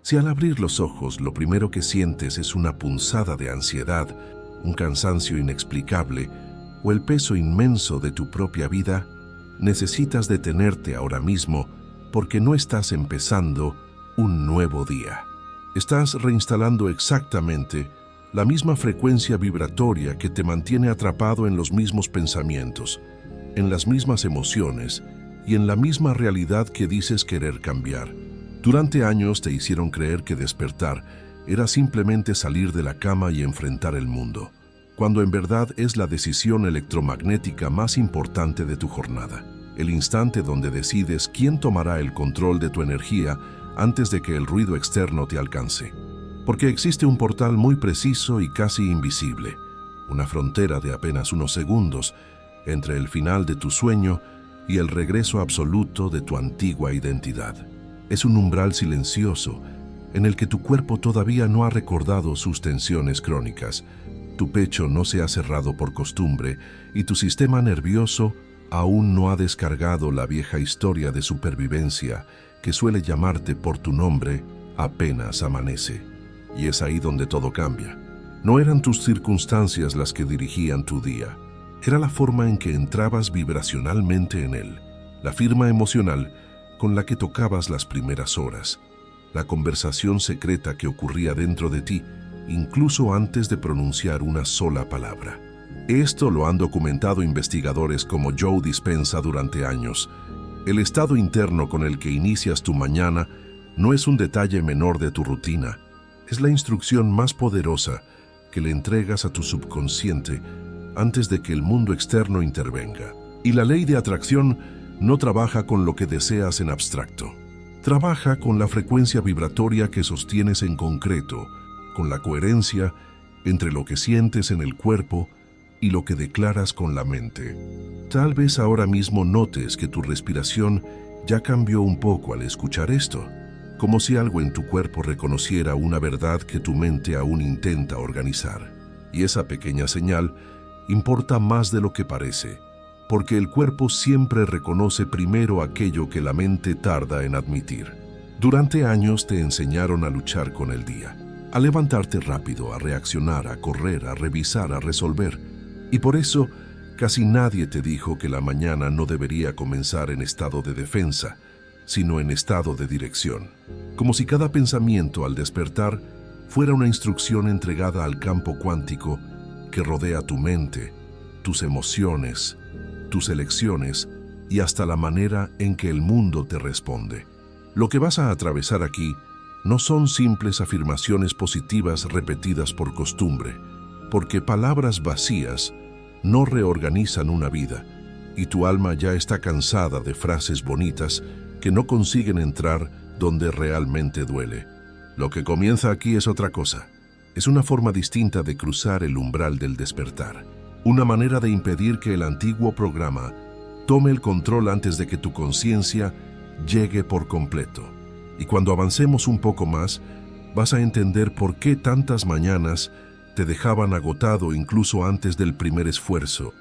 Si al abrir los ojos lo primero que sientes es una punzada de ansiedad, un cansancio inexplicable o el peso inmenso de tu propia vida, necesitas detenerte ahora mismo porque no estás empezando un nuevo día. Estás reinstalando exactamente la misma frecuencia vibratoria que te mantiene atrapado en los mismos pensamientos, en las mismas emociones y en la misma realidad que dices querer cambiar. Durante años te hicieron creer que despertar era simplemente salir de la cama y enfrentar el mundo, cuando en verdad es la decisión electromagnética más importante de tu jornada, el instante donde decides quién tomará el control de tu energía antes de que el ruido externo te alcance. Porque existe un portal muy preciso y casi invisible, una frontera de apenas unos segundos entre el final de tu sueño y el regreso absoluto de tu antigua identidad. Es un umbral silencioso en el que tu cuerpo todavía no ha recordado sus tensiones crónicas, tu pecho no se ha cerrado por costumbre y tu sistema nervioso aún no ha descargado la vieja historia de supervivencia que suele llamarte por tu nombre apenas amanece. Y es ahí donde todo cambia. No eran tus circunstancias las que dirigían tu día, era la forma en que entrabas vibracionalmente en él, la firma emocional con la que tocabas las primeras horas, la conversación secreta que ocurría dentro de ti, incluso antes de pronunciar una sola palabra. Esto lo han documentado investigadores como Joe Dispenza durante años. El estado interno con el que inicias tu mañana no es un detalle menor de tu rutina, es la instrucción más poderosa que le entregas a tu subconsciente antes de que el mundo externo intervenga. Y la ley de atracción no trabaja con lo que deseas en abstracto. Trabaja con la frecuencia vibratoria que sostienes en concreto, con la coherencia entre lo que sientes en el cuerpo y lo que declaras con la mente. Tal vez ahora mismo notes que tu respiración ya cambió un poco al escuchar esto, como si algo en tu cuerpo reconociera una verdad que tu mente aún intenta organizar. Y esa pequeña señal importa más de lo que parece, porque el cuerpo siempre reconoce primero aquello que la mente tarda en admitir. Durante años te enseñaron a luchar con el día, a levantarte rápido, a reaccionar, a correr, a revisar, a resolver. Y por eso, casi nadie te dijo que la mañana no debería comenzar en estado de defensa, sino en estado de dirección. Como si cada pensamiento al despertar fuera una instrucción entregada al campo cuántico que rodea tu mente, tus emociones, tus elecciones y hasta la manera en que el mundo te responde. Lo que vas a atravesar aquí no son simples afirmaciones positivas repetidas por costumbre, porque palabras vacías no reorganizan una vida, y tu alma ya está cansada de frases bonitas que no consiguen entrar donde realmente duele. Lo que comienza aquí es otra cosa. Es una forma distinta de cruzar el umbral del despertar. Una manera de impedir que el antiguo programa tome el control antes de que tu conciencia llegue por completo. Y cuando avancemos un poco más, vas a entender por qué tantas mañanas te dejaban agotado incluso antes del primer esfuerzo,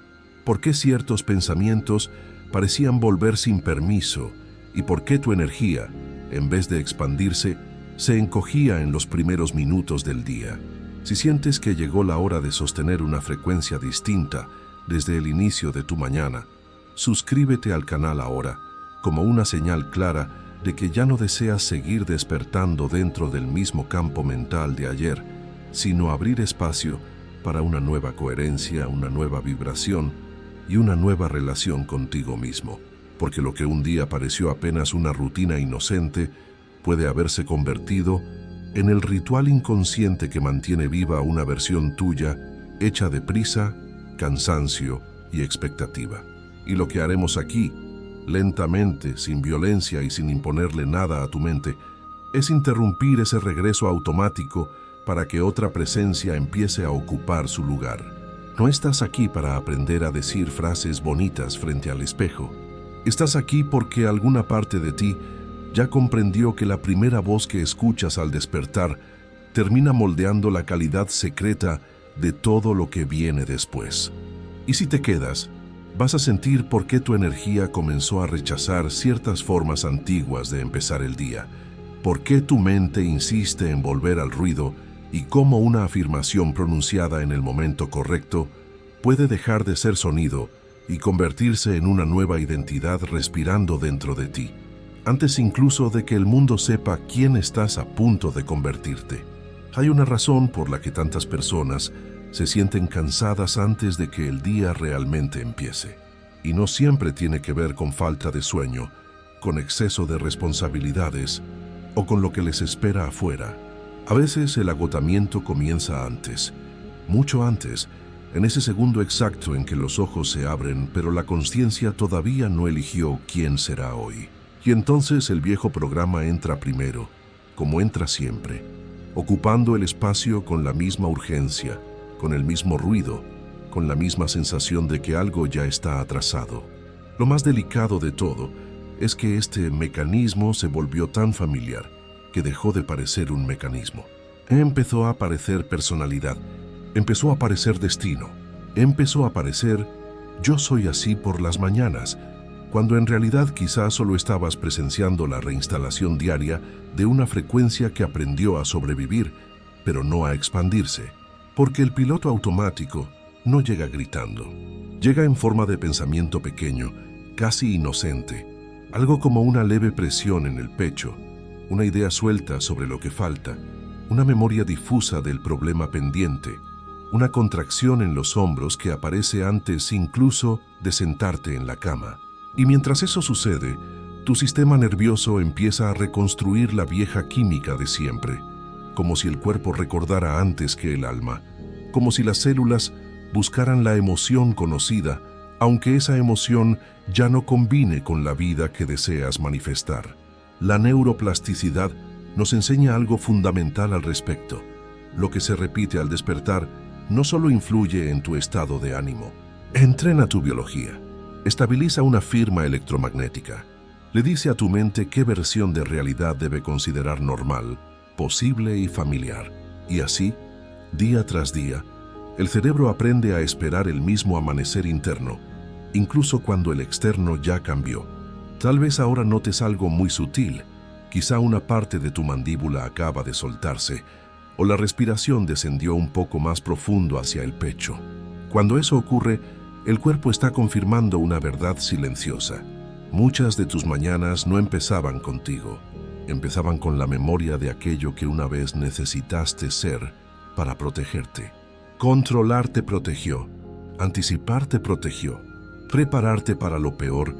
por qué ciertos pensamientos parecían volver sin permiso y por qué tu energía, en vez de expandirse, se encogía en los primeros minutos del día. Si sientes que llegó la hora de sostener una frecuencia distinta desde el inicio de tu mañana, suscríbete al canal ahora como una señal clara de que ya no deseas seguir despertando dentro del mismo campo mental de ayer, sino abrir espacio para una nueva coherencia, una nueva vibración y una nueva relación contigo mismo. Porque lo que un día pareció apenas una rutina inocente puede haberse convertido en el ritual inconsciente que mantiene viva una versión tuya hecha de prisa, cansancio y expectativa. Y lo que haremos aquí, lentamente, sin violencia y sin imponerle nada a tu mente, es interrumpir ese regreso automático para que otra presencia empiece a ocupar su lugar. No estás aquí para aprender a decir frases bonitas frente al espejo. Estás aquí porque alguna parte de ti ya comprendió que la primera voz que escuchas al despertar termina moldeando la calidad secreta de todo lo que viene después. Y si te quedas, vas a sentir por qué tu energía comenzó a rechazar ciertas formas antiguas de empezar el día, por qué tu mente insiste en volver al ruido y cómo una afirmación pronunciada en el momento correcto puede dejar de ser sonido y convertirse en una nueva identidad respirando dentro de ti, antes incluso de que el mundo sepa quién estás a punto de convertirte. Hay una razón por la que tantas personas se sienten cansadas antes de que el día realmente empiece. Y no siempre tiene que ver con falta de sueño, con exceso de responsabilidades o con lo que les espera afuera. A veces el agotamiento comienza antes, mucho antes, en ese segundo exacto en que los ojos se abren, pero la conciencia todavía no eligió quién será hoy. Y entonces el viejo programa entra primero, como entra siempre, ocupando el espacio con la misma urgencia, con el mismo ruido, con la misma sensación de que algo ya está atrasado. Lo más delicado de todo es que este mecanismo se volvió tan familiar que dejó de parecer un mecanismo. Empezó a aparecer personalidad, empezó a aparecer destino, empezó a aparecer yo soy así por las mañanas, cuando en realidad quizás solo estabas presenciando la reinstalación diaria de una frecuencia que aprendió a sobrevivir, pero no a expandirse. Porque el piloto automático no llega gritando, llega en forma de pensamiento pequeño, casi inocente, algo como una leve presión en el pecho, una idea suelta sobre lo que falta, una memoria difusa del problema pendiente, una contracción en los hombros que aparece antes incluso de sentarte en la cama. Y mientras eso sucede, tu sistema nervioso empieza a reconstruir la vieja química de siempre, como si el cuerpo recordara antes que el alma, como si las células buscaran la emoción conocida, aunque esa emoción ya no combine con la vida que deseas manifestar. La neuroplasticidad nos enseña algo fundamental al respecto. Lo que se repite al despertar no solo influye en tu estado de ánimo. Entrena tu biología. Estabiliza una firma electromagnética. Le dice a tu mente qué versión de realidad debe considerar normal, posible y familiar. Y así, día tras día, el cerebro aprende a esperar el mismo amanecer interno, incluso cuando el externo ya cambió. Tal vez ahora notes algo muy sutil, quizá una parte de tu mandíbula acaba de soltarse, o la respiración descendió un poco más profundo hacia el pecho. Cuando eso ocurre, el cuerpo está confirmando una verdad silenciosa. Muchas de tus mañanas no empezaban contigo, empezaban con la memoria de aquello que una vez necesitaste ser para protegerte. Controlar te protegió, anticipar te protegió, prepararte para lo peor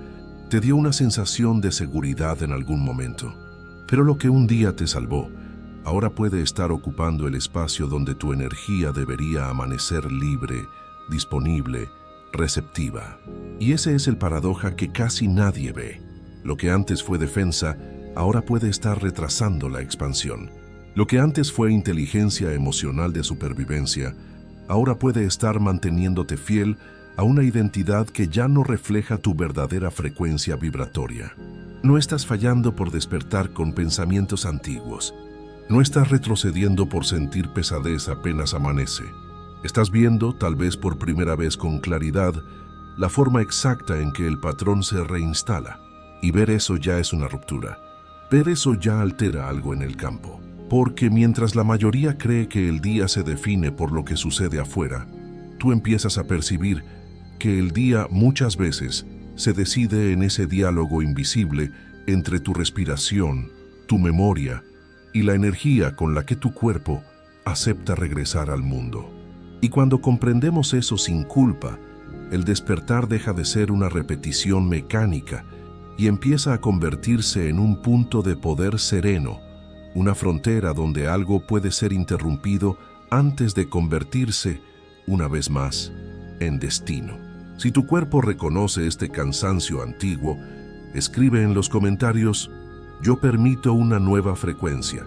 te dio una sensación de seguridad en algún momento. Pero lo que un día te salvó, ahora puede estar ocupando el espacio donde tu energía debería amanecer libre, disponible, receptiva. Y ese es el paradoja que casi nadie ve. Lo que antes fue defensa, ahora puede estar retrasando la expansión. Lo que antes fue inteligencia emocional de supervivencia, ahora puede estar manteniéndote fiel a una identidad que ya no refleja tu verdadera frecuencia vibratoria. No estás fallando por despertar con pensamientos antiguos. No estás retrocediendo por sentir pesadez apenas amanece. Estás viendo, tal vez por primera vez con claridad, la forma exacta en que el patrón se reinstala. Y ver eso ya es una ruptura. Ver eso ya altera algo en el campo. Porque mientras la mayoría cree que el día se define por lo que sucede afuera, tú empiezas a percibir que el día muchas veces se decide en ese diálogo invisible entre tu respiración, tu memoria y la energía con la que tu cuerpo acepta regresar al mundo. Y cuando comprendemos eso sin culpa, el despertar deja de ser una repetición mecánica y empieza a convertirse en un punto de poder sereno, una frontera donde algo puede ser interrumpido antes de convertirse, una vez más, en destino. Si tu cuerpo reconoce este cansancio antiguo, escribe en los comentarios: yo permito una nueva frecuencia,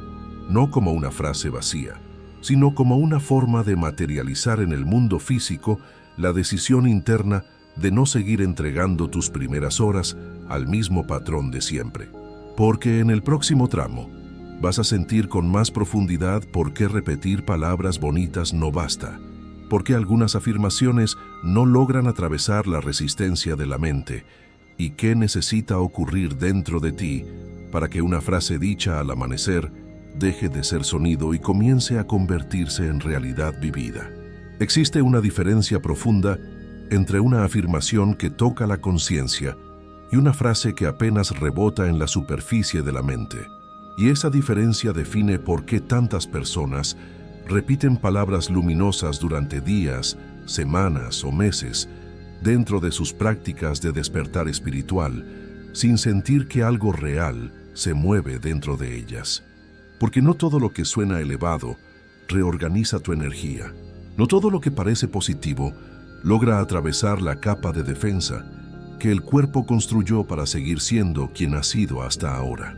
no como una frase vacía, sino como una forma de materializar en el mundo físico la decisión interna de no seguir entregando tus primeras horas al mismo patrón de siempre. Porque en el próximo tramo vas a sentir con más profundidad por qué repetir palabras bonitas no basta, por qué algunas afirmaciones no logran atravesar la resistencia de la mente y qué necesita ocurrir dentro de ti para que una frase dicha al amanecer deje de ser sonido y comience a convertirse en realidad vivida. Existe una diferencia profunda entre una afirmación que toca la conciencia y una frase que apenas rebota en la superficie de la mente. Y esa diferencia define por qué tantas personas repiten palabras luminosas durante días, semanas o meses dentro de sus prácticas de despertar espiritual, sin sentir que algo real se mueve dentro de ellas. Porque no todo lo que suena elevado reorganiza tu energía. No todo lo que parece positivo logra atravesar la capa de defensa que el cuerpo construyó para seguir siendo quien ha sido hasta ahora.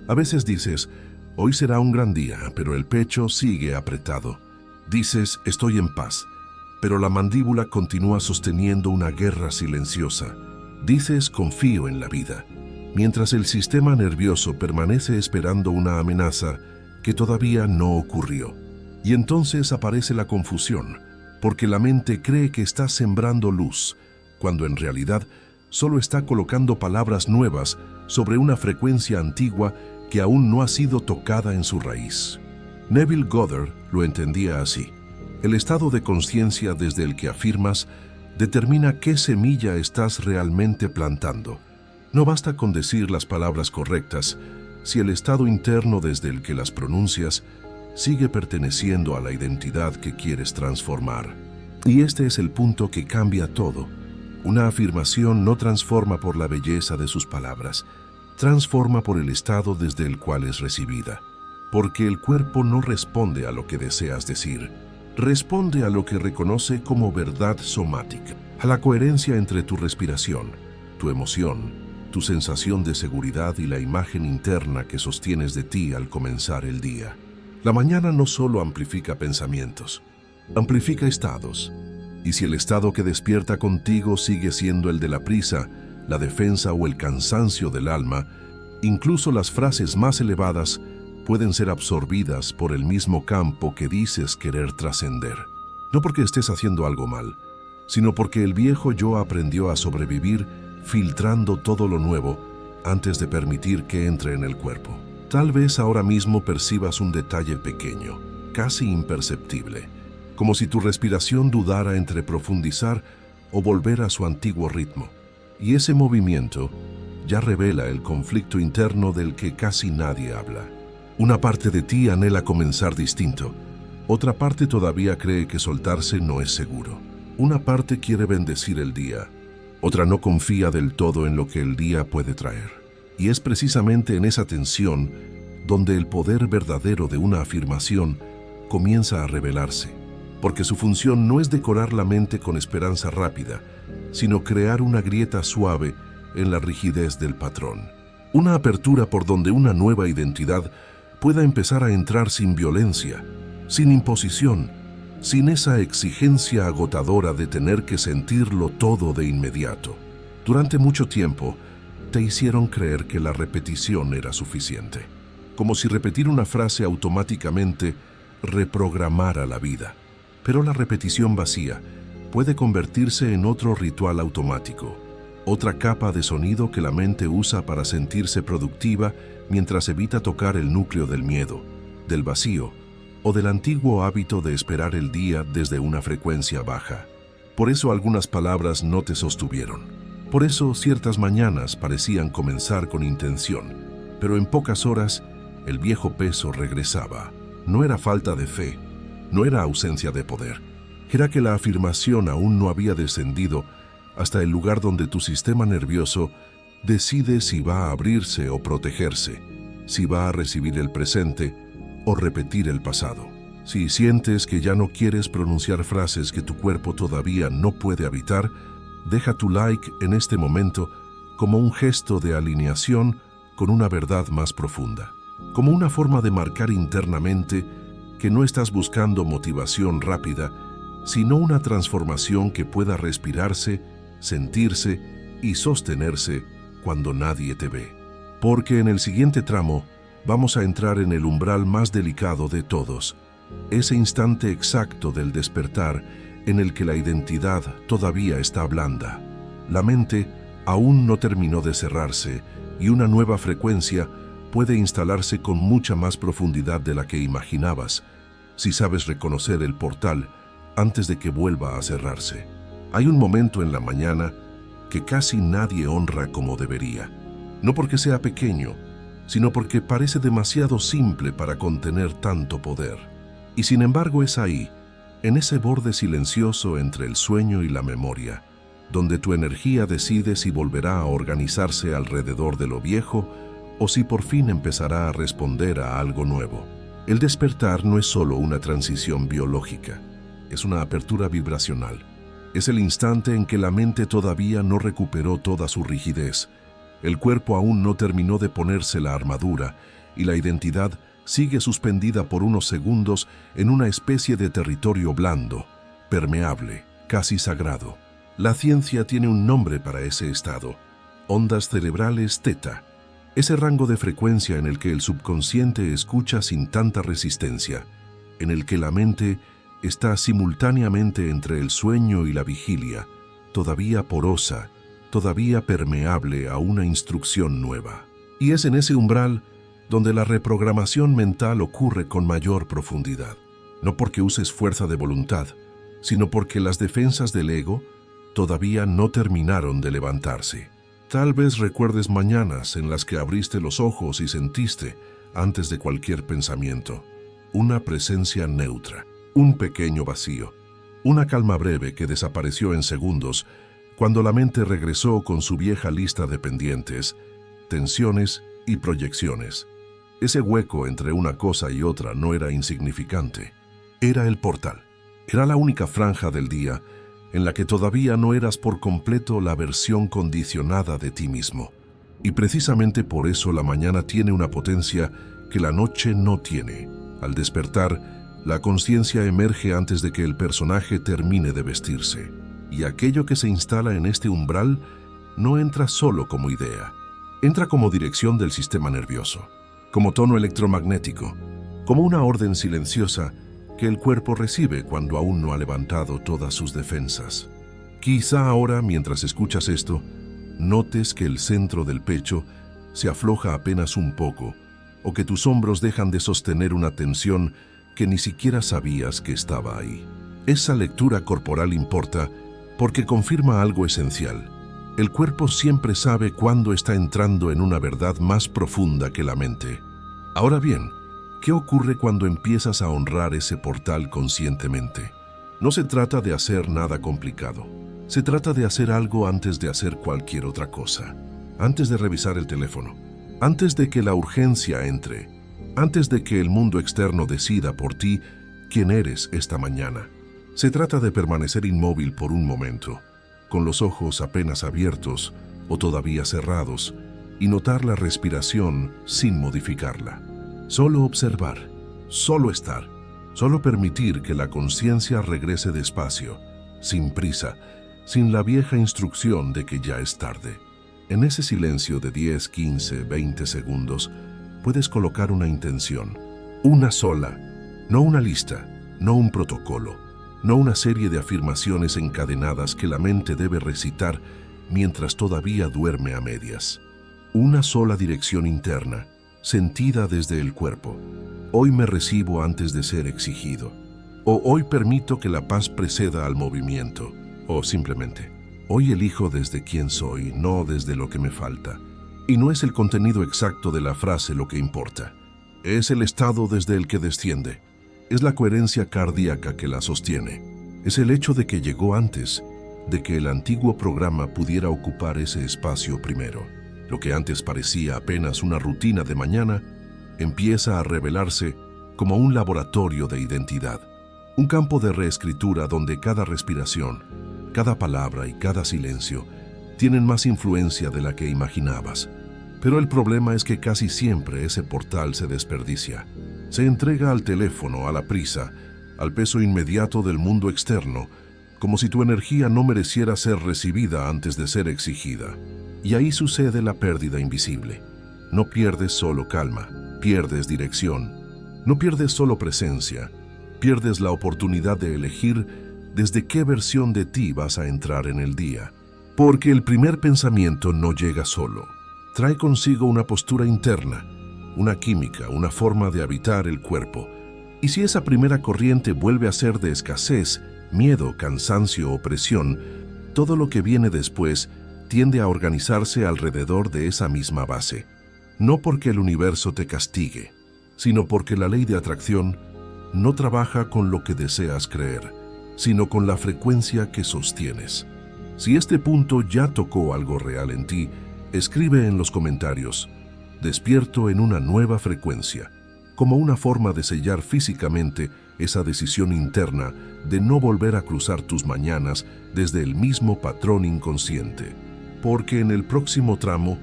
A veces dices, hoy será un gran día, pero el pecho sigue apretado. Dices, estoy en paz, pero la mandíbula continúa sosteniendo una guerra silenciosa. Dices, confío en la vida, mientras el sistema nervioso permanece esperando una amenaza que todavía no ocurrió. Y entonces aparece la confusión, porque la mente cree que está sembrando luz, cuando en realidad solo está colocando palabras nuevas sobre una frecuencia antigua que aún no ha sido tocada en su raíz. Neville Goddard lo entendía así. El estado de conciencia desde el que afirmas determina qué semilla estás realmente plantando. No basta con decir las palabras correctas si el estado interno desde el que las pronuncias sigue perteneciendo a la identidad que quieres transformar. Y este es el punto que cambia todo. Una afirmación no transforma por la belleza de sus palabras, transforma por el estado desde el cual es recibida. Porque el cuerpo no responde a lo que deseas decir, responde a lo que reconoce como verdad somática, a la coherencia entre tu respiración, tu emoción, tu sensación de seguridad y la imagen interna que sostienes de ti al comenzar el día. La mañana no solo amplifica pensamientos, amplifica estados. Y si el estado que despierta contigo sigue siendo el de la prisa, la defensa o el cansancio del alma, incluso las frases más elevadas pueden ser absorbidas por el mismo campo que dices querer trascender. No porque estés haciendo algo mal, sino porque el viejo yo aprendió a sobrevivir filtrando todo lo nuevo antes de permitir que entre en el cuerpo. Tal vez ahora mismo percibas un detalle pequeño, casi imperceptible, como si tu respiración dudara entre profundizar o volver a su antiguo ritmo. Y ese movimiento ya revela el conflicto interno del que casi nadie habla. Una parte de ti anhela comenzar distinto, otra parte todavía cree que soltarse no es seguro. Una parte quiere bendecir el día, otra no confía del todo en lo que el día puede traer. Y es precisamente en esa tensión donde el poder verdadero de una afirmación comienza a revelarse, porque su función no es decorar la mente con esperanza rápida, sino crear una grieta suave en la rigidez del patrón. Una apertura por donde una nueva identidad pueda empezar a entrar sin violencia, sin imposición, sin esa exigencia agotadora de tener que sentirlo todo de inmediato. Durante mucho tiempo, te hicieron creer que la repetición era suficiente, como si repetir una frase automáticamente reprogramara la vida. Pero la repetición vacía puede convertirse en otro ritual automático, otra capa de sonido que la mente usa para sentirse productiva mientras evita tocar el núcleo del miedo, del vacío o del antiguo hábito de esperar el día desde una frecuencia baja. Por eso algunas palabras no te sostuvieron. Por eso ciertas mañanas parecían comenzar con intención, pero en pocas horas el viejo peso regresaba. No era falta de fe, no era ausencia de poder. Era que la afirmación aún no había descendido hasta el lugar donde tu sistema nervioso decide si va a abrirse o protegerse, si va a recibir el presente o repetir el pasado. Si sientes que ya no quieres pronunciar frases que tu cuerpo todavía no puede habitar, deja tu like en este momento como un gesto de alineación con una verdad más profunda, como una forma de marcar internamente que no estás buscando motivación rápida, sino una transformación que pueda respirarse, sentirse y sostenerse cuando nadie te ve. Porque en el siguiente tramo vamos a entrar en el umbral más delicado de todos, ese instante exacto del despertar en el que la identidad todavía está blanda. La mente aún no terminó de cerrarse y una nueva frecuencia puede instalarse con mucha más profundidad de la que imaginabas si sabes reconocer el portal antes de que vuelva a cerrarse. Hay un momento en la mañana que casi nadie honra como debería, no porque sea pequeño, sino porque parece demasiado simple para contener tanto poder. Y sin embargo es ahí, en ese borde silencioso entre el sueño y la memoria, donde tu energía decide si volverá a organizarse alrededor de lo viejo o si por fin empezará a responder a algo nuevo. El despertar no es solo una transición biológica, es una apertura vibracional. Es el instante en que la mente todavía no recuperó toda su rigidez, el cuerpo aún no terminó de ponerse la armadura y la identidad sigue suspendida por unos segundos en una especie de territorio blando, permeable, casi sagrado. La ciencia tiene un nombre para ese estado: ondas cerebrales teta, ese rango de frecuencia en el que el subconsciente escucha sin tanta resistencia, en el que la mente está simultáneamente entre el sueño y la vigilia, todavía porosa, todavía permeable a una instrucción nueva. Y es en ese umbral donde la reprogramación mental ocurre con mayor profundidad, no porque uses fuerza de voluntad, sino porque las defensas del ego todavía no terminaron de levantarse. Tal vez recuerdes mañanas en las que abriste los ojos y sentiste, antes de cualquier pensamiento, una presencia neutra, un pequeño vacío, una calma breve que desapareció en segundos cuando la mente regresó con su vieja lista de pendientes, tensiones y proyecciones. Ese hueco entre una cosa y otra no era insignificante. Era el portal. Era la única franja del día en la que todavía no eras por completo la versión condicionada de ti mismo. Y precisamente por eso la mañana tiene una potencia que la noche no tiene. Al despertar, la conciencia emerge antes de que el personaje termine de vestirse. Y aquello que se instala en este umbral no entra solo como idea. Entra como dirección del sistema nervioso, como tono electromagnético, como una orden silenciosa que el cuerpo recibe cuando aún no ha levantado todas sus defensas. Quizá ahora, mientras escuchas esto, notes que el centro del pecho se afloja apenas un poco, o que tus hombros dejan de sostener una tensión que ni siquiera sabías que estaba ahí. Esa lectura corporal importa porque confirma algo esencial. El cuerpo siempre sabe cuándo está entrando en una verdad más profunda que la mente. Ahora bien, ¿qué ocurre cuando empiezas a honrar ese portal conscientemente? No se trata de hacer nada complicado. Se trata de hacer algo antes de hacer cualquier otra cosa. Antes de revisar el teléfono. Antes de que la urgencia entre. Antes de que el mundo externo decida por ti quién eres esta mañana. Se trata de permanecer inmóvil por un momento, con los ojos apenas abiertos o todavía cerrados, y notar la respiración sin modificarla. Solo observar, solo estar, solo permitir que la conciencia regrese despacio, sin prisa, sin la vieja instrucción de que ya es tarde. En ese silencio de 10, 15, 20 segundos, puedes colocar una intención, una sola, no una lista, no un protocolo, no una serie de afirmaciones encadenadas que la mente debe recitar mientras todavía duerme a medias. Una sola dirección interna, sentida desde el cuerpo. Hoy me recibo antes de ser exigido. O hoy permito que la paz preceda al movimiento. O simplemente, hoy elijo desde quién soy, no desde lo que me falta. Y no es el contenido exacto de la frase lo que importa. Es el estado desde el que desciende. Es la coherencia cardíaca que la sostiene. Es el hecho de que llegó antes, de que el antiguo programa pudiera ocupar ese espacio primero. Lo que antes parecía apenas una rutina de mañana, empieza a revelarse como un laboratorio de identidad. Un campo de reescritura donde cada respiración, cada palabra y cada silencio tienen más influencia de la que imaginabas. Pero el problema es que casi siempre ese portal se desperdicia. Se entrega al teléfono, a la prisa, al peso inmediato del mundo externo, como si tu energía no mereciera ser recibida antes de ser exigida. Y ahí sucede la pérdida invisible. No pierdes solo calma, pierdes dirección. No pierdes solo presencia, pierdes la oportunidad de elegir desde qué versión de ti vas a entrar en el día. Porque el primer pensamiento no llega solo. Trae consigo una postura interna, una química, una forma de habitar el cuerpo. Y si esa primera corriente vuelve a ser de escasez, miedo, cansancio o presión, todo lo que viene después tiende a organizarse alrededor de esa misma base. No porque el universo te castigue, sino porque la ley de atracción no trabaja con lo que deseas creer, sino con la frecuencia que sostienes. Si este punto ya tocó algo real en ti, escribe en los comentarios: despierto en una nueva frecuencia, como una forma de sellar físicamente esa decisión interna de no volver a cruzar tus mañanas desde el mismo patrón inconsciente. Porque en el próximo tramo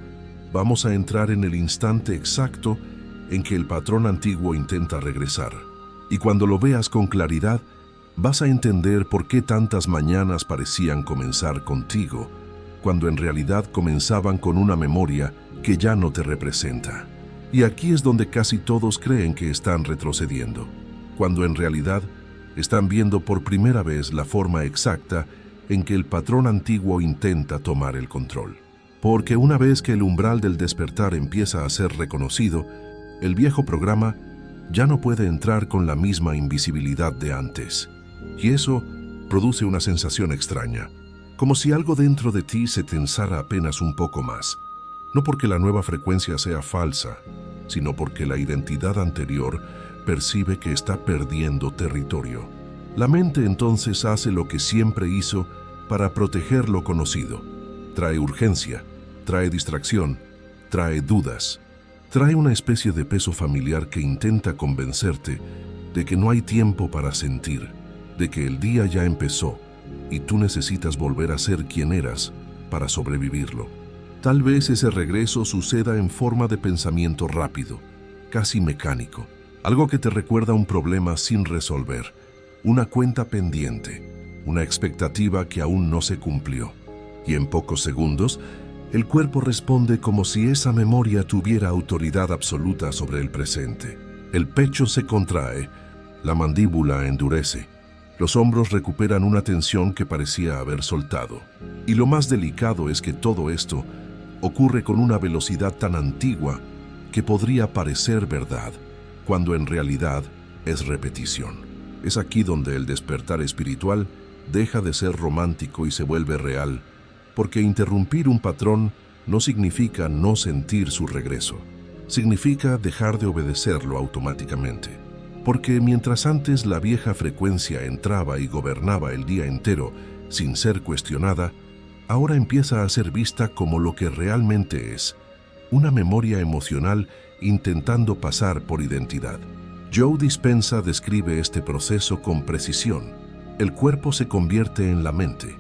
vamos a entrar en el instante exacto en que el patrón antiguo intenta regresar. Y cuando lo veas con claridad, vas a entender por qué tantas mañanas parecían comenzar contigo, cuando en realidad comenzaban con una memoria que ya no te representa. Y aquí es donde casi todos creen que están retrocediendo, cuando en realidad están viendo por primera vez la forma exacta en que el patrón antiguo intenta tomar el control. Porque una vez que el umbral del despertar empieza a ser reconocido, el viejo programa ya no puede entrar con la misma invisibilidad de antes. Y eso produce una sensación extraña, como si algo dentro de ti se tensara apenas un poco más. No porque la nueva frecuencia sea falsa, sino porque la identidad anterior percibe que está perdiendo territorio. La mente entonces hace lo que siempre hizo para proteger lo conocido. Trae urgencia, trae distracción, trae dudas. Trae una especie de peso familiar que intenta convencerte de que no hay tiempo para sentir, de que el día ya empezó y tú necesitas volver a ser quien eras para sobrevivirlo. Tal vez ese regreso suceda en forma de pensamiento rápido, casi mecánico, algo que te recuerda un problema sin resolver, una cuenta pendiente, una expectativa que aún no se cumplió. Y en pocos segundos, el cuerpo responde como si esa memoria tuviera autoridad absoluta sobre el presente. El pecho se contrae, la mandíbula endurece, los hombros recuperan una tensión que parecía haber soltado. Y lo más delicado es que todo esto ocurre con una velocidad tan antigua que podría parecer verdad, cuando en realidad es repetición. Es aquí donde el despertar espiritual deja de ser romántico y se vuelve real, porque interrumpir un patrón no significa no sentir su regreso. Significa dejar de obedecerlo automáticamente. Porque mientras antes la vieja frecuencia entraba y gobernaba el día entero sin ser cuestionada, ahora empieza a ser vista como lo que realmente es, una memoria emocional intentando pasar por identidad. Joe Dispenza describe este proceso con precisión. El cuerpo se convierte en la mente.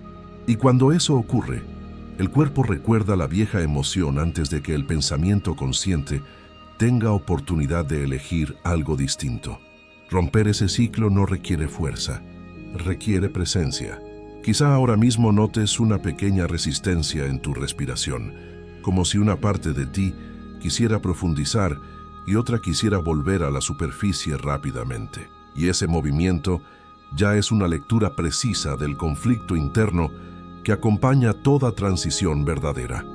Y cuando eso ocurre, el cuerpo recuerda la vieja emoción antes de que el pensamiento consciente tenga oportunidad de elegir algo distinto. Romper ese ciclo no requiere fuerza, requiere presencia. Quizá ahora mismo notes una pequeña resistencia en tu respiración, como si una parte de ti quisiera profundizar y otra quisiera volver a la superficie rápidamente. Y ese movimiento ya es una lectura precisa del conflicto interno que acompaña toda transición verdadera.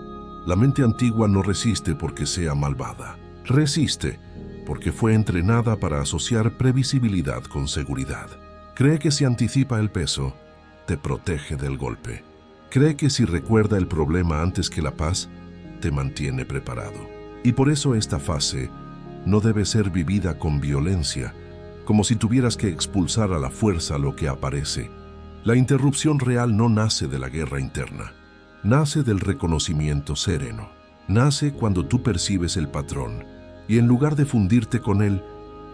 La mente antigua no resiste porque sea malvada. Resiste porque fue entrenada para asociar previsibilidad con seguridad. Cree que si anticipa el peso, te protege del golpe. Cree que si recuerda el problema antes que la paz, te mantiene preparado. Y por eso esta fase no debe ser vivida con violencia, como si tuvieras que expulsar a la fuerza lo que aparece. La interrupción real no nace de la guerra interna, nace del reconocimiento sereno. Nace cuando tú percibes el patrón y en lugar de fundirte con él,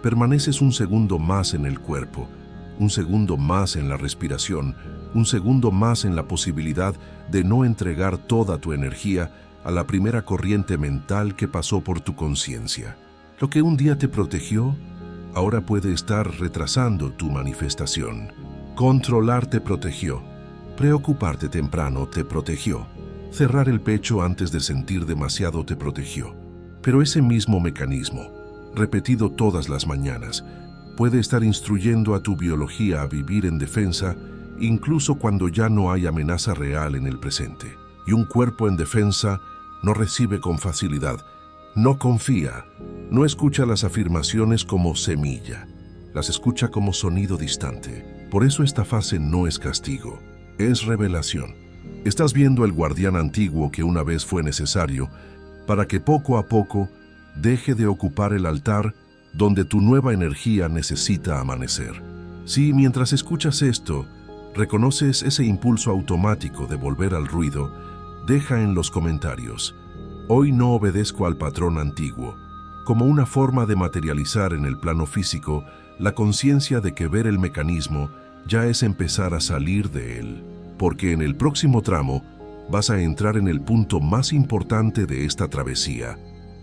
permaneces un segundo más en el cuerpo, un segundo más en la respiración, un segundo más en la posibilidad de no entregar toda tu energía a la primera corriente mental que pasó por tu conciencia. Lo que un día te protegió, ahora puede estar retrasando tu manifestación. Controlar te protegió. Preocuparte temprano te protegió. Cerrar el pecho antes de sentir demasiado te protegió. Pero ese mismo mecanismo, repetido todas las mañanas, puede estar instruyendo a tu biología a vivir en defensa incluso cuando ya no hay amenaza real en el presente. Y un cuerpo en defensa no recibe con facilidad No confía, no escucha las afirmaciones como semilla, las escucha como sonido distante. Por eso esta fase no es castigo, es revelación. Estás viendo el guardián antiguo que una vez fue necesario para que poco a poco deje de ocupar el altar donde tu nueva energía necesita amanecer. Si mientras escuchas esto, reconoces ese impulso automático de volver al ruido, deja en los comentarios: hoy no obedezco al patrón antiguo, como una forma de materializar en el plano físico la conciencia de que ver el mecanismo ya es empezar a salir de él. Porque en el próximo tramo vas a entrar en el punto más importante de esta travesía,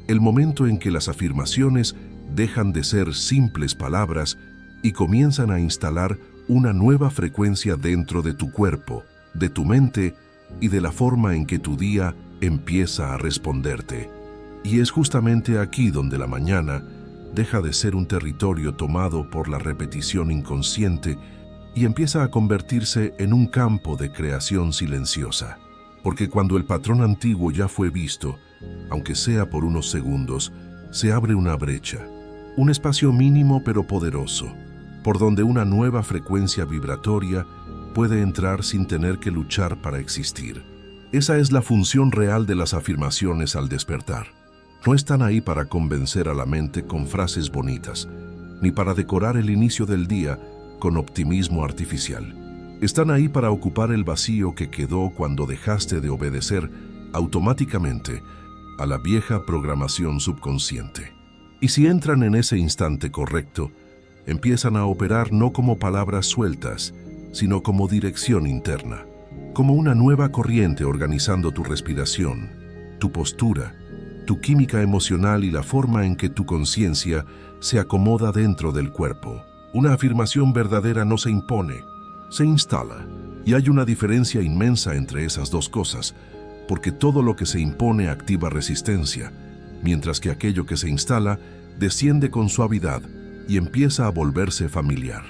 el momento en que las afirmaciones dejan de ser simples palabras y comienzan a instalar una nueva frecuencia dentro de tu cuerpo, de tu mente y de la forma en que tu día empieza a responderte. Y es justamente aquí donde la mañana deja de ser un territorio tomado por la repetición inconsciente y empieza a convertirse en un campo de creación silenciosa. Porque cuando el patrón antiguo ya fue visto, aunque sea por unos segundos, se abre una brecha, un espacio mínimo pero poderoso, por donde una nueva frecuencia vibratoria puede entrar sin tener que luchar para existir. Esa es la función real de las afirmaciones al despertar. No están ahí para convencer a la mente con frases bonitas, ni para decorar el inicio del día con optimismo artificial. Están ahí para ocupar el vacío que quedó cuando dejaste de obedecer automáticamente a la vieja programación subconsciente. Y si entran en ese instante correcto, empiezan a operar no como palabras sueltas, sino como dirección interna, como una nueva corriente organizando tu respiración, tu postura, tu química emocional y la forma en que tu conciencia se acomoda dentro del cuerpo. Una afirmación verdadera no se impone, se instala. Y hay una diferencia inmensa entre esas dos cosas, porque todo lo que se impone activa resistencia, mientras que aquello que se instala desciende con suavidad y empieza a volverse familiar.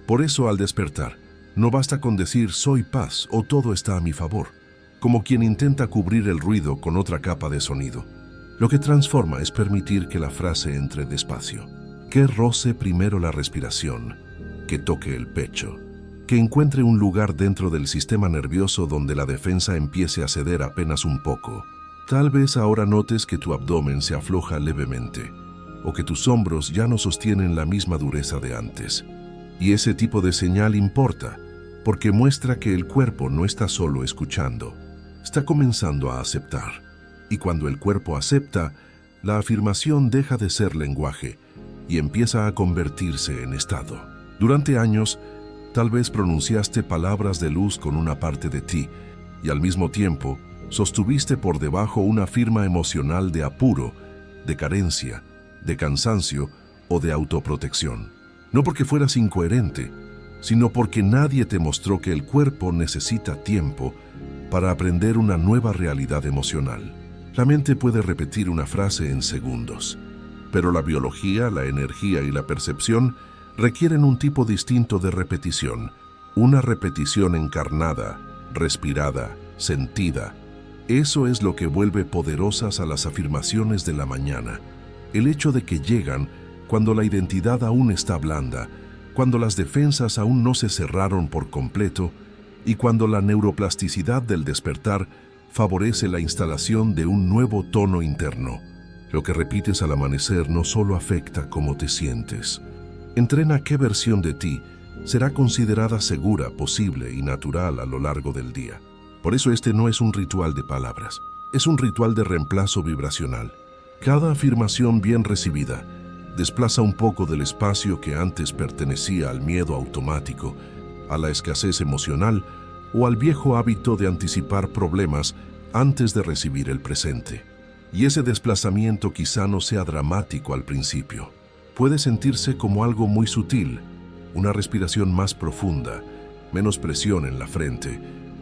Por eso, al despertar, no basta con decir soy paz o todo está a mi favor, como quien intenta cubrir el ruido con otra capa de sonido. Lo que transforma es permitir que la frase entre despacio, que roce primero la respiración, que toque el pecho, que encuentre un lugar dentro del sistema nervioso donde la defensa empiece a ceder apenas un poco. Tal vez ahora notes que tu abdomen se afloja levemente, o que tus hombros ya no sostienen la misma dureza de antes. Y ese tipo de señal importa, porque muestra que el cuerpo no está solo escuchando, está comenzando a aceptar. Y cuando el cuerpo acepta, la afirmación deja de ser lenguaje y empieza a convertirse en estado. Durante años, tal vez pronunciaste palabras de luz con una parte de ti y al mismo tiempo sostuviste por debajo una firma emocional de apuro, de carencia, de cansancio o de autoprotección. No porque fueras incoherente, sino porque nadie te mostró que el cuerpo necesita tiempo para aprender una nueva realidad emocional. La mente puede repetir una frase en segundos, pero la biología, la energía y la percepción requieren un tipo distinto de repetición, una repetición encarnada, respirada, sentida. Eso es lo que vuelve poderosas a las afirmaciones de la mañana. El hecho de que llegan cuando la identidad aún está blanda, cuando las defensas aún no se cerraron por completo y cuando la neuroplasticidad del despertar favorece la instalación de un nuevo tono interno. Lo que repites al amanecer no solo afecta cómo te sientes. Entrena qué versión de ti será considerada segura, posible y natural a lo largo del día. Por eso este no es un ritual de palabras, es un ritual de reemplazo vibracional. Cada afirmación bien recibida desplaza un poco del espacio que antes pertenecía al miedo automático, a la escasez emocional o al viejo hábito de anticipar problemas antes de recibir el presente. Y ese desplazamiento quizá no sea dramático al principio. Puede sentirse como algo muy sutil, una respiración más profunda, menos presión en la frente,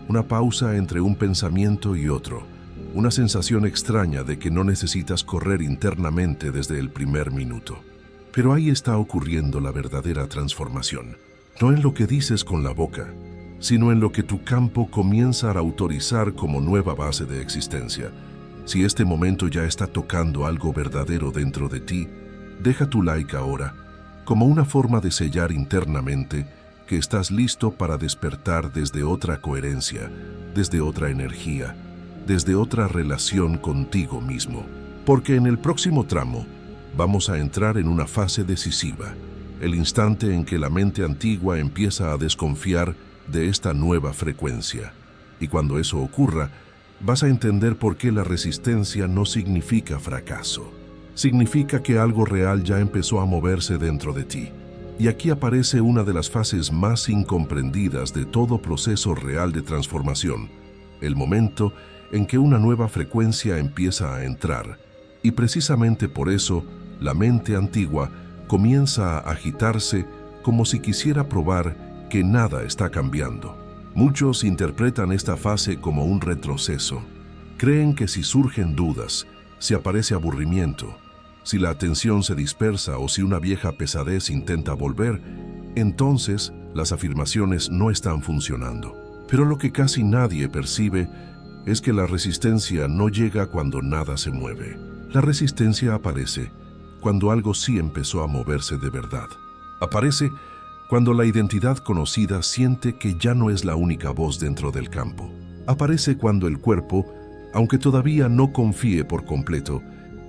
una pausa entre un pensamiento y otro, una sensación extraña de que no necesitas correr internamente desde el primer minuto. Pero ahí está ocurriendo la verdadera transformación, no en lo que dices con la boca, sino en lo que tu campo comienza a autorizar como nueva base de existencia. Si este momento ya está tocando algo verdadero dentro de ti, deja tu like ahora, como una forma de sellar internamente que estás listo para despertar desde otra coherencia, desde otra energía, desde otra relación contigo mismo. Porque en el próximo tramo vamos a entrar en una fase decisiva, el instante en que la mente antigua empieza a desconfiar de esta nueva frecuencia. Y cuando eso ocurra, vas a entender por qué la resistencia no significa fracaso. Significa que algo real ya empezó a moverse dentro de ti. Y aquí aparece una de las fases más incomprendidas de todo proceso real de transformación, el momento en que una nueva frecuencia empieza a entrar. Y precisamente por eso, la mente antigua comienza a agitarse como si quisiera probar que nada está cambiando. Muchos interpretan esta fase como un retroceso. Creen que si surgen dudas, si aparece aburrimiento, si la atención se dispersa o si una vieja pesadez intenta volver, entonces las afirmaciones no están funcionando. Pero lo que casi nadie percibe es que la resistencia no llega cuando nada se mueve. La resistencia aparece cuando algo sí empezó a moverse de verdad. Aparece cuando la identidad conocida siente que ya no es la única voz dentro del campo. Aparece cuando el cuerpo, aunque todavía no confíe por completo,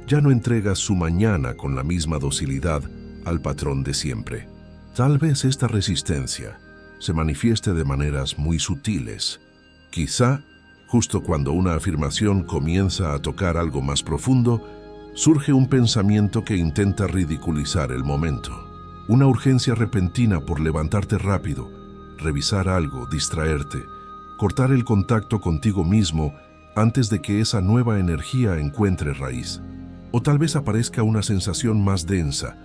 ya no entrega su mañana con la misma docilidad al patrón de siempre. Tal vez esta resistencia se manifieste de maneras muy sutiles. Quizá, justo cuando una afirmación comienza a tocar algo más profundo, surge un pensamiento que intenta ridiculizar el momento. Una urgencia repentina por levantarte rápido, revisar algo, distraerte, cortar el contacto contigo mismo antes de que esa nueva energía encuentre raíz. O tal vez aparezca una sensación más densa,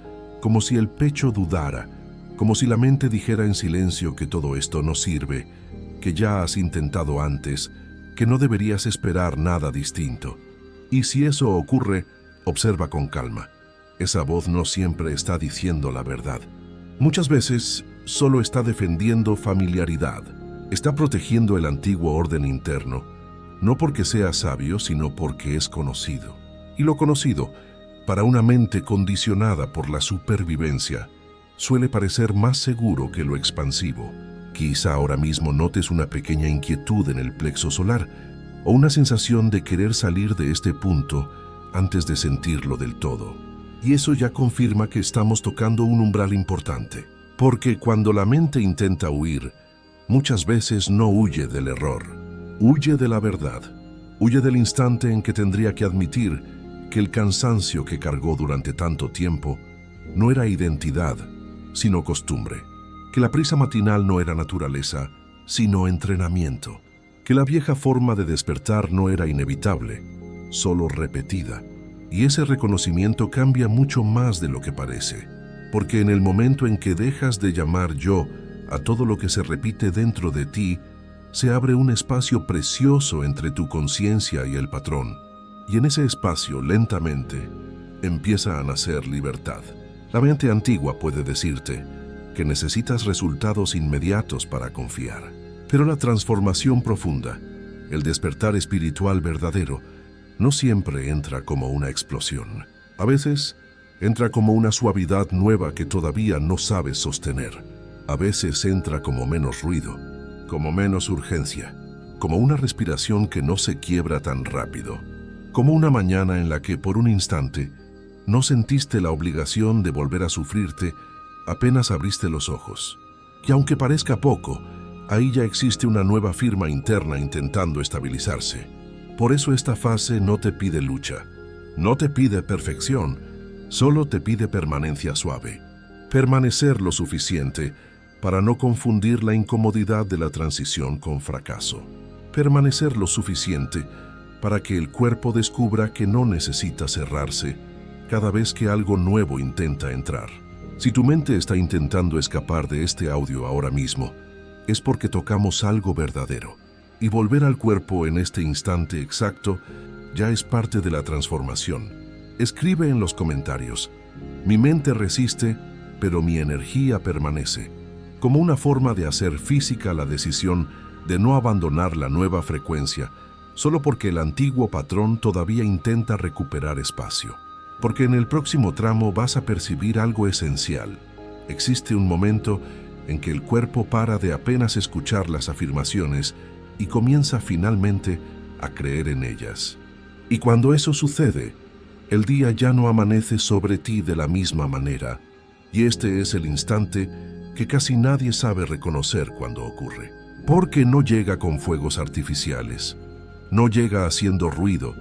como si el pecho dudara, como si la mente dijera en silencio que todo esto no sirve, que ya has intentado antes, que no deberías esperar nada distinto. Y si eso ocurre, observa con calma. Esa voz no siempre está diciendo la verdad. Muchas veces solo está defendiendo familiaridad. Está protegiendo el antiguo orden interno, no porque sea sabio, sino porque es conocido. Y lo conocido, para una mente condicionada por la supervivencia, suele parecer más seguro que lo expansivo. Quizá ahora mismo notes una pequeña inquietud en el plexo solar o una sensación de querer salir de este punto antes de sentirlo del todo. Y eso ya confirma que estamos tocando un umbral importante, porque cuando la mente intenta huir, muchas veces no huye del error, huye de la verdad, huye del instante en que tendría que admitir que el cansancio que cargó durante tanto tiempo no era identidad, sino costumbre, que la prisa matinal no era naturaleza, sino entrenamiento, que la vieja forma de despertar no era inevitable, solo repetida. Y ese reconocimiento cambia mucho más de lo que parece, porque en el momento en que dejas de llamar yo a todo lo que se repite dentro de ti, se abre un espacio precioso entre tu conciencia y el patrón. Y en ese espacio, lentamente, empieza a nacer libertad. La mente antigua puede decirte que necesitas resultados inmediatos para confiar. Pero la transformación profunda, el despertar espiritual verdadero, no siempre entra como una explosión. A veces, entra como una suavidad nueva que todavía no sabes sostener. A veces entra como menos ruido, como menos urgencia, como una respiración que no se quiebra tan rápido, como una mañana en la que por un instante no sentiste la obligación de volver a sufrirte apenas abriste los ojos. Y aunque parezca poco, ahí ya existe una nueva firma interna intentando estabilizarse. Por eso esta fase no te pide lucha, no te pide perfección, solo te pide permanencia suave. Permanecer lo suficiente para no confundir la incomodidad de la transición con fracaso. Permanecer lo suficiente para que el cuerpo descubra que no necesita cerrarse cada vez que algo nuevo intenta entrar. Si tu mente está intentando escapar de este audio ahora mismo, es porque tocamos algo verdadero. Y volver al cuerpo en este instante exacto ya es parte de la transformación. Escribe en los comentarios: mi mente resiste, pero mi energía permanece, como una forma de hacer física la decisión de no abandonar la nueva frecuencia solo porque el antiguo patrón todavía intenta recuperar espacio. Porque en el próximo tramo vas a percibir algo esencial. Existe un momento en que el cuerpo para de apenas escuchar las afirmaciones y comienza finalmente a creer en ellas. Y cuando eso sucede, el día ya no amanece sobre ti de la misma manera, y este es el instante que casi nadie sabe reconocer cuando ocurre. Porque no llega con fuegos artificiales, no llega haciendo ruido,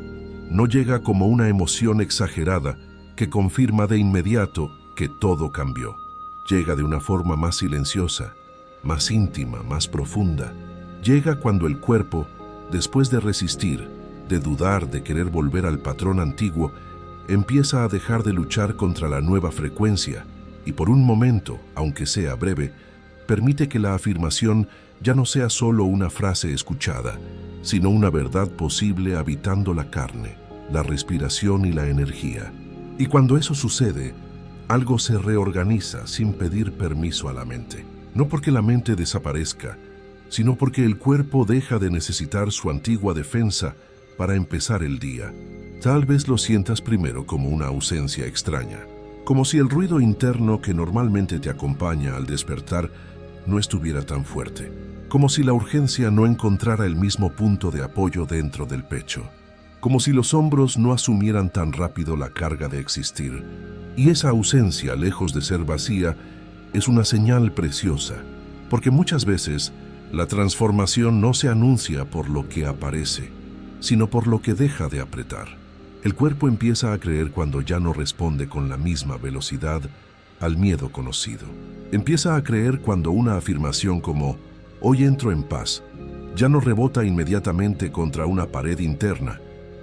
no llega como una emoción exagerada que confirma de inmediato que todo cambió. Llega de una forma más silenciosa, más íntima, más profunda. Llega cuando el cuerpo, después de resistir, de dudar, de querer volver al patrón antiguo, empieza a dejar de luchar contra la nueva frecuencia y por un momento, aunque sea breve, permite que la afirmación ya no sea solo una frase escuchada, sino una verdad posible habitando la carne, la respiración y la energía. Y cuando eso sucede, algo se reorganiza sin pedir permiso a la mente. No porque la mente desaparezca, sino porque el cuerpo deja de necesitar su antigua defensa para empezar el día. Tal vez lo sientas primero como una ausencia extraña, como si el ruido interno que normalmente te acompaña al despertar no estuviera tan fuerte, como si la urgencia no encontrara el mismo punto de apoyo dentro del pecho, como si los hombros no asumieran tan rápido la carga de existir. Y esa ausencia, lejos de ser vacía, es una señal preciosa, porque muchas veces la transformación no se anuncia por lo que aparece, sino por lo que deja de apretar. El cuerpo empieza a creer cuando ya no responde con la misma velocidad al miedo conocido. Empieza a creer cuando una afirmación como «hoy entro en paz» ya no rebota inmediatamente contra una pared interna,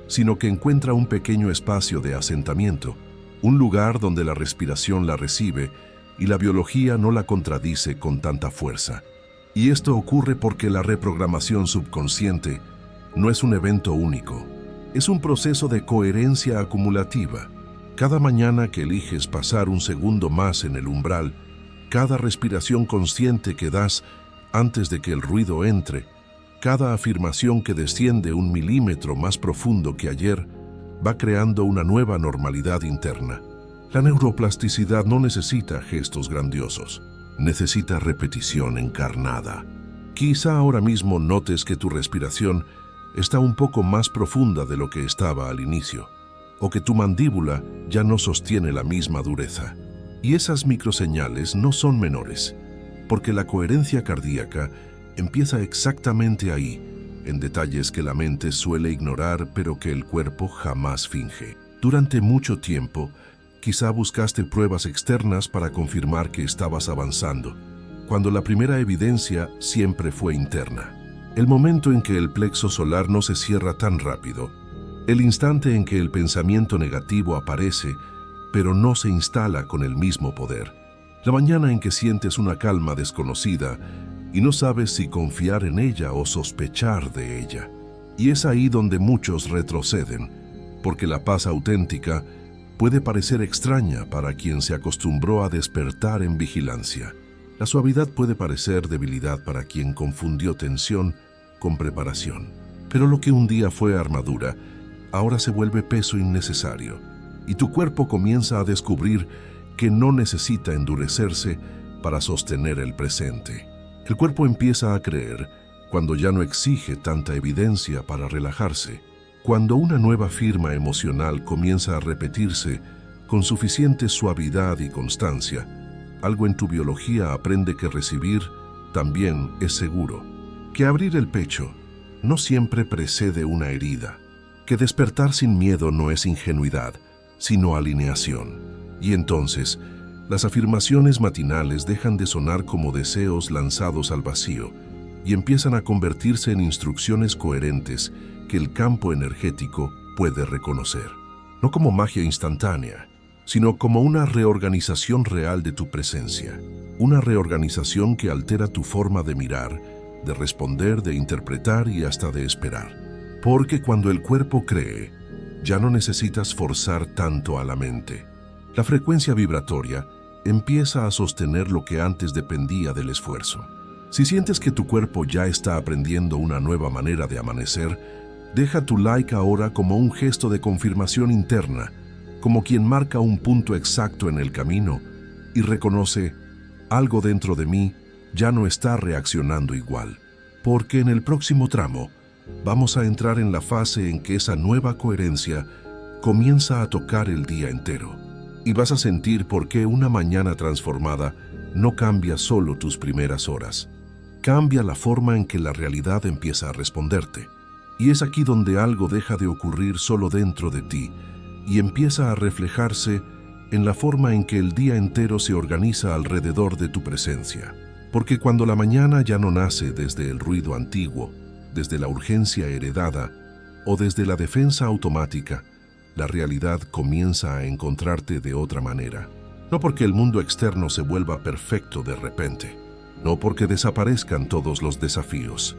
sino que encuentra un pequeño espacio de asentamiento, un lugar donde la respiración la recibe y la biología no la contradice con tanta fuerza. Y esto ocurre porque la reprogramación subconsciente no es un evento único. Es un proceso de coherencia acumulativa. Cada mañana que eliges pasar un segundo más en el umbral, cada respiración consciente que das antes de que el ruido entre, cada afirmación que desciende 1 milímetro más profundo que ayer, va creando una nueva normalidad interna. La neuroplasticidad no necesita gestos grandiosos, necesita repetición encarnada. Quizá ahora mismo notes que tu respiración está un poco más profunda de lo que estaba al inicio, o que tu mandíbula ya no sostiene la misma dureza. Y esas microseñales no son menores, porque la coherencia cardíaca empieza exactamente ahí, en detalles que la mente suele ignorar pero que el cuerpo jamás finge. Durante mucho tiempo, quizá buscaste pruebas externas para confirmar que estabas avanzando, cuando la primera evidencia siempre fue interna. El momento en que el plexo solar no se cierra tan rápido, el instante en que el pensamiento negativo aparece, pero no se instala con el mismo poder, la mañana en que sientes una calma desconocida y no sabes si confiar en ella o sospechar de ella. Y es ahí donde muchos retroceden, porque la paz auténtica puede parecer extraña para quien se acostumbró a despertar en vigilancia. La suavidad puede parecer debilidad para quien confundió tensión con preparación. Pero lo que un día fue armadura, ahora se vuelve peso innecesario, y tu cuerpo comienza a descubrir que no necesita endurecerse para sostener el presente. El cuerpo empieza a creer cuando ya no exige tanta evidencia para relajarse, cuando una nueva firma emocional comienza a repetirse con suficiente suavidad y constancia. Algo en tu biología aprende que recibir también es seguro, que abrir el pecho no siempre precede una herida, que despertar sin miedo no es ingenuidad, sino alineación. Y entonces, las afirmaciones matinales dejan de sonar como deseos lanzados al vacío y empiezan a convertirse en instrucciones coherentes que el campo energético puede reconocer. No como magia instantánea, sino como una reorganización real de tu presencia. Una reorganización que altera tu forma de mirar, de responder, de interpretar y hasta de esperar. Porque cuando el cuerpo cree, ya no necesitas forzar tanto a la mente. La frecuencia vibratoria empieza a sostener lo que antes dependía del esfuerzo. Si sientes que tu cuerpo ya está aprendiendo una nueva manera de amanecer, Deja tu like ahora como un gesto de confirmación interna, como quien marca un punto exacto en el camino y reconoce, algo dentro de mí ya no está reaccionando igual. Porque en el próximo tramo vamos a entrar en la fase en que esa nueva coherencia comienza a tocar el día entero. Y vas a sentir por qué una mañana transformada no cambia solo tus primeras horas. Cambia la forma en que la realidad empieza a responderte. Y es aquí donde algo deja de ocurrir solo dentro de ti y empieza a reflejarse en la forma en que el día entero se organiza alrededor de tu presencia. Porque cuando la mañana ya no nace desde el ruido antiguo, desde la urgencia heredada o desde la defensa automática, la realidad comienza a encontrarte de otra manera. No porque el mundo externo se vuelva perfecto de repente, no porque desaparezcan todos los desafíos,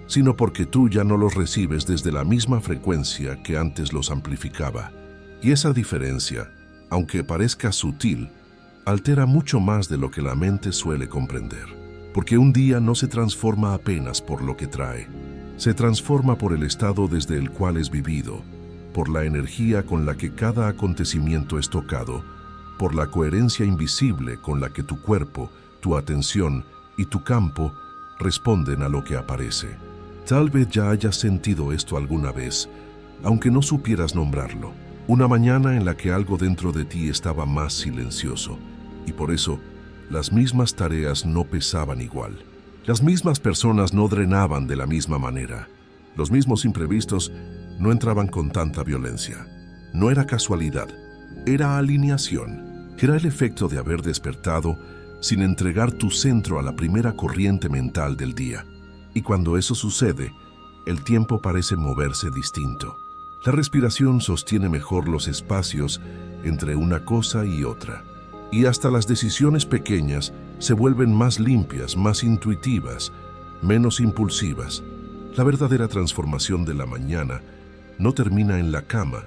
sino porque tú ya no los recibes desde la misma frecuencia que antes los amplificaba. Y esa diferencia, aunque parezca sutil, altera mucho más de lo que la mente suele comprender. Porque un día no se transforma apenas por lo que trae, se transforma por el estado desde el cual es vivido, por la energía con la que cada acontecimiento es tocado, por la coherencia invisible con la que tu cuerpo, tu atención y tu campo responden a lo que aparece. Tal vez ya hayas sentido esto alguna vez, aunque no supieras nombrarlo. Una mañana en la que algo dentro de ti estaba más silencioso, y por eso las mismas tareas no pesaban igual. Las mismas personas no drenaban de la misma manera. Los mismos imprevistos no entraban con tanta violencia. No era casualidad, era alineación. Era el efecto de haber despertado sin entregar tu centro a la primera corriente mental del día. Y cuando eso sucede, el tiempo parece moverse distinto. La respiración sostiene mejor los espacios entre una cosa y otra. Y hasta las decisiones pequeñas se vuelven más limpias, más intuitivas, menos impulsivas. La verdadera transformación de la mañana no termina en la cama,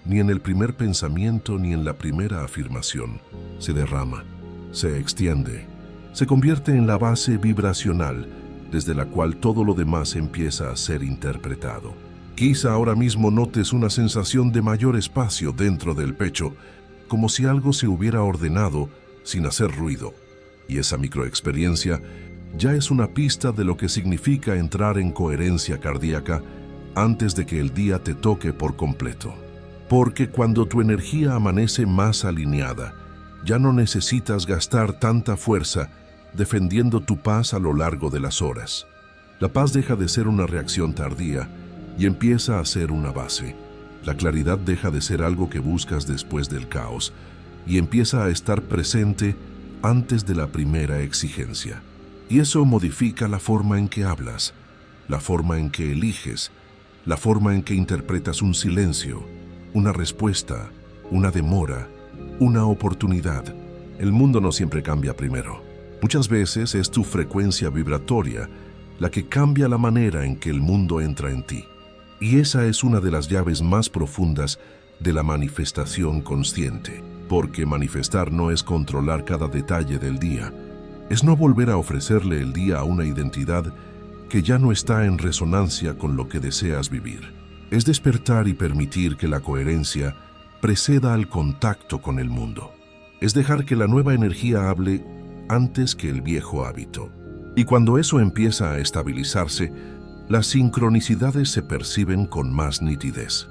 ni en el primer pensamiento, ni en la primera afirmación. Se derrama, se extiende, se convierte en la base vibracional desde la cual todo lo demás empieza a ser interpretado. Quizá ahora mismo notes una sensación de mayor espacio dentro del pecho, como si algo se hubiera ordenado sin hacer ruido. Y esa microexperiencia ya es una pista de lo que significa entrar en coherencia cardíaca antes de que el día te toque por completo. Porque cuando tu energía amanece más alineada, ya no necesitas gastar tanta fuerza defendiendo tu paz a lo largo de las horas. La paz deja de ser una reacción tardía y empieza a ser una base. La claridad deja de ser algo que buscas después del caos y empieza a estar presente antes de la primera exigencia. Y eso modifica la forma en que hablas, la forma en que eliges, la forma en que interpretas un silencio, una respuesta, una demora, una oportunidad. El mundo no siempre cambia primero. Muchas veces es tu frecuencia vibratoria la que cambia la manera en que el mundo entra en ti. Y esa es una de las llaves más profundas de la manifestación consciente. Porque manifestar no es controlar cada detalle del día, es no volver a ofrecerle el día a una identidad que ya no está en resonancia con lo que deseas vivir. Es despertar y permitir que la coherencia preceda al contacto con el mundo. Es dejar que la nueva energía hable antes que el viejo hábito. Y cuando eso empieza a estabilizarse, las sincronicidades se perciben con más nitidez.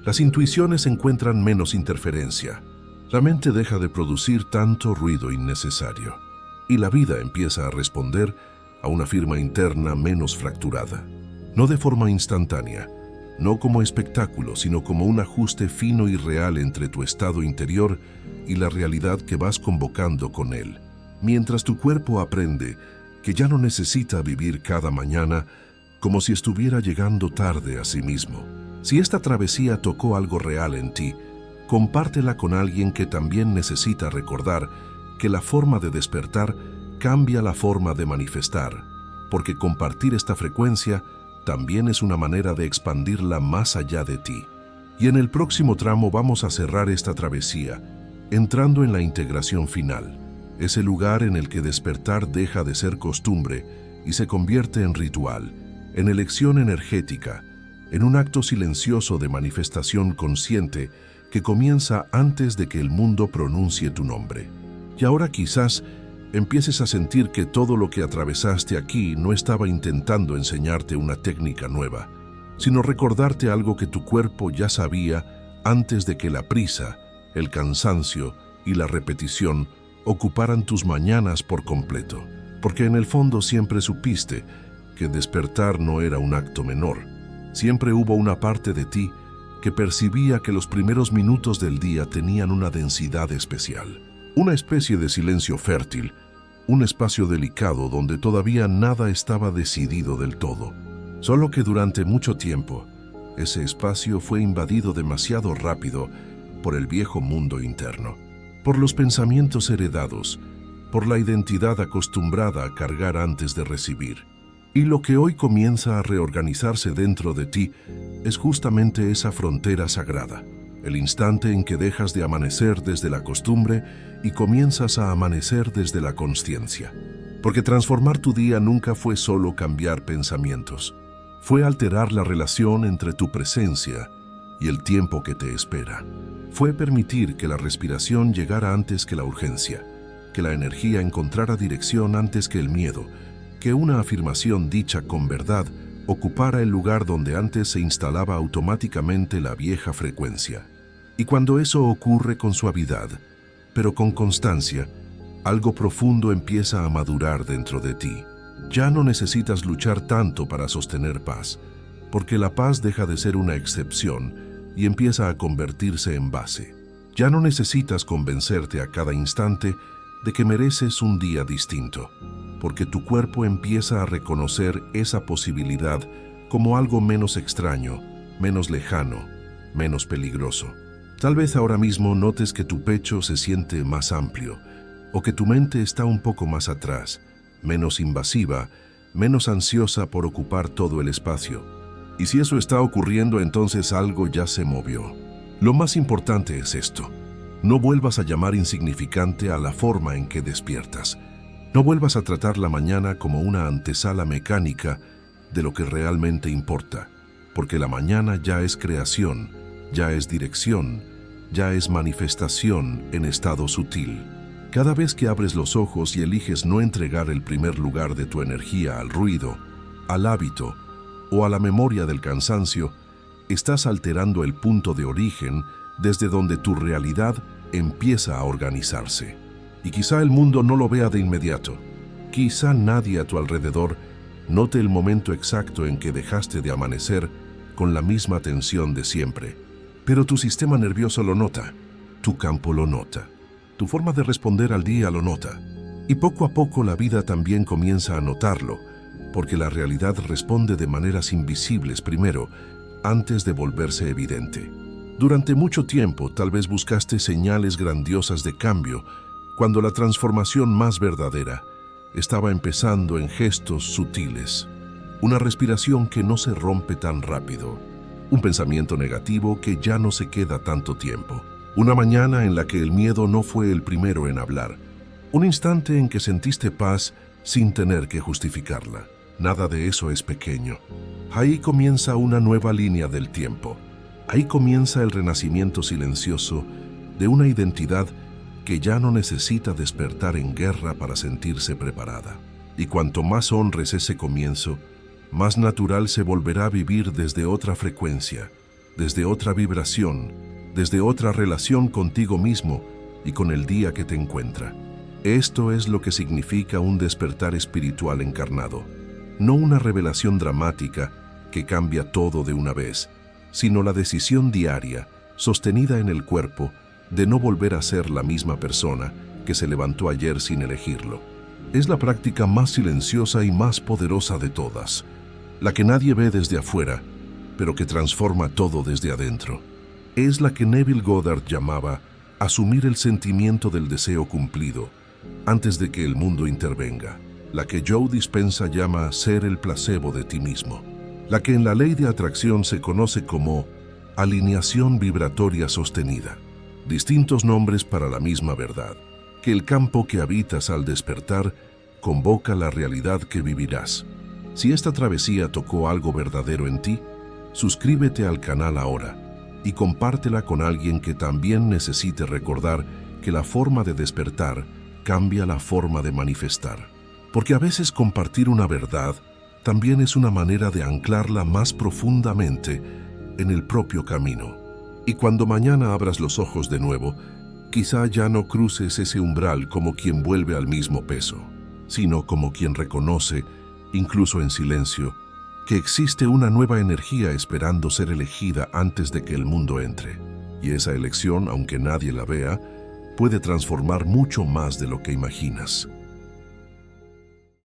Las intuiciones encuentran menos interferencia. La mente deja de producir tanto ruido innecesario. Y la vida empieza a responder a una firma interna menos fracturada. No de forma instantánea, no como espectáculo, sino como un ajuste fino y real entre tu estado interior y la realidad que vas convocando con él. Mientras tu cuerpo aprende que ya no necesita vivir cada mañana como si estuviera llegando tarde a sí mismo. Si esta travesía tocó algo real en ti, compártela con alguien que también necesita recordar que la forma de despertar cambia la forma de manifestar, porque compartir esta frecuencia también es una manera de expandirla más allá de ti. Y en el próximo tramo vamos a cerrar esta travesía, entrando en la integración final, ese lugar en el que despertar deja de ser costumbre y se convierte en ritual, en elección energética, en un acto silencioso de manifestación consciente que comienza antes de que el mundo pronuncie tu nombre. Y ahora quizás empieces a sentir que todo lo que atravesaste aquí no estaba intentando enseñarte una técnica nueva, sino recordarte algo que tu cuerpo ya sabía antes de que la prisa, el cansancio y la repetición ocuparan tus mañanas por completo. Porque en el fondo siempre supiste que despertar no era un acto menor. Siempre hubo una parte de ti que percibía que los primeros minutos del día tenían una densidad especial. Una especie de silencio fértil, un espacio delicado donde todavía nada estaba decidido del todo. Solo que durante mucho tiempo, ese espacio fue invadido demasiado rápido por el viejo mundo interno, por los pensamientos heredados, por la identidad acostumbrada a cargar antes de recibir. Y lo que hoy comienza a reorganizarse dentro de ti es justamente esa frontera sagrada, el instante en que dejas de amanecer desde la costumbre y comienzas a amanecer desde la consciencia. Porque transformar tu día nunca fue solo cambiar pensamientos, fue alterar la relación entre tu presencia y el tiempo que te espera. Fue permitir que la respiración llegara antes que la urgencia, que la energía encontrara dirección antes que el miedo, que una afirmación dicha con verdad ocupara el lugar donde antes se instalaba automáticamente la vieja frecuencia. Y cuando eso ocurre con suavidad, pero con constancia, algo profundo empieza a madurar dentro de ti. Ya no necesitas luchar tanto para sostener paz, porque la paz deja de ser una excepción y empieza a convertirse en base. Ya no necesitas convencerte a cada instante de que mereces un día distinto, porque tu cuerpo empieza a reconocer esa posibilidad como algo menos extraño, menos lejano, menos peligroso. Tal vez ahora mismo notes que tu pecho se siente más amplio, o que tu mente está un poco más atrás, menos invasiva, menos ansiosa por ocupar todo el espacio. Y si eso está ocurriendo, entonces algo ya se movió. Lo más importante es esto: no vuelvas a llamar insignificante a la forma en que despiertas. No vuelvas a tratar la mañana como una antesala mecánica de lo que realmente importa, porque la mañana ya es creación, ya es dirección, ya es manifestación en estado sutil. Cada vez que abres los ojos y eliges no entregar el primer lugar de tu energía al ruido, al hábito o a la memoria del cansancio, estás alterando el punto de origen desde donde tu realidad empieza a organizarse. Y quizá el mundo no lo vea de inmediato. Quizá nadie a tu alrededor note el momento exacto en que dejaste de amanecer con la misma tensión de siempre. Pero tu sistema nervioso lo nota, tu campo lo nota, tu forma de responder al día lo nota. Y poco a poco la vida también comienza a notarlo, porque la realidad responde de maneras invisibles primero, antes de volverse evidente. Durante mucho tiempo tal vez buscaste señales grandiosas de cambio, cuando la transformación más verdadera estaba empezando en gestos sutiles. Una respiración que no se rompe tan rápido, un pensamiento negativo que ya no se queda tanto tiempo, una mañana en la que el miedo no fue el primero en hablar, un instante en que sentiste paz sin tener que justificarla. Nada de eso es pequeño. Ahí comienza una nueva línea del tiempo. Ahí comienza el renacimiento silencioso de una identidad que ya no necesita despertar en guerra para sentirse preparada. Y cuanto más honres ese comienzo, más natural se volverá a vivir desde otra frecuencia, desde otra vibración, desde otra relación contigo mismo y con el día que te encuentra. Esto es lo que significa un despertar espiritual encarnado. No una revelación dramática que cambia todo de una vez, sino la decisión diaria, sostenida en el cuerpo, de no volver a ser la misma persona que se levantó ayer sin elegirlo. Es la práctica más silenciosa y más poderosa de todas, la que nadie ve desde afuera, pero que transforma todo desde adentro. Es la que Neville Goddard llamaba asumir el sentimiento del deseo cumplido, antes de que el mundo intervenga, la que Joe Dispenza llama ser el placebo de ti mismo, la que en la ley de atracción se conoce como alineación vibratoria sostenida. Distintos nombres para la misma verdad, que el campo que habitas al despertar convoca la realidad que vivirás. Si esta travesía tocó algo verdadero en ti, Suscríbete al canal ahora y compártela con alguien que también necesite recordar que la forma de despertar cambia la forma de manifestar. Porque a veces compartir una verdad también es una manera de anclarla más profundamente en el propio camino. Y cuando mañana abras los ojos de nuevo, quizá ya no cruces ese umbral como quien vuelve al mismo peso, sino como quien reconoce, incluso en silencio, que existe una nueva energía esperando ser elegida antes de que el mundo entre. Y esa elección, aunque nadie la vea, puede transformar mucho más de lo que imaginas.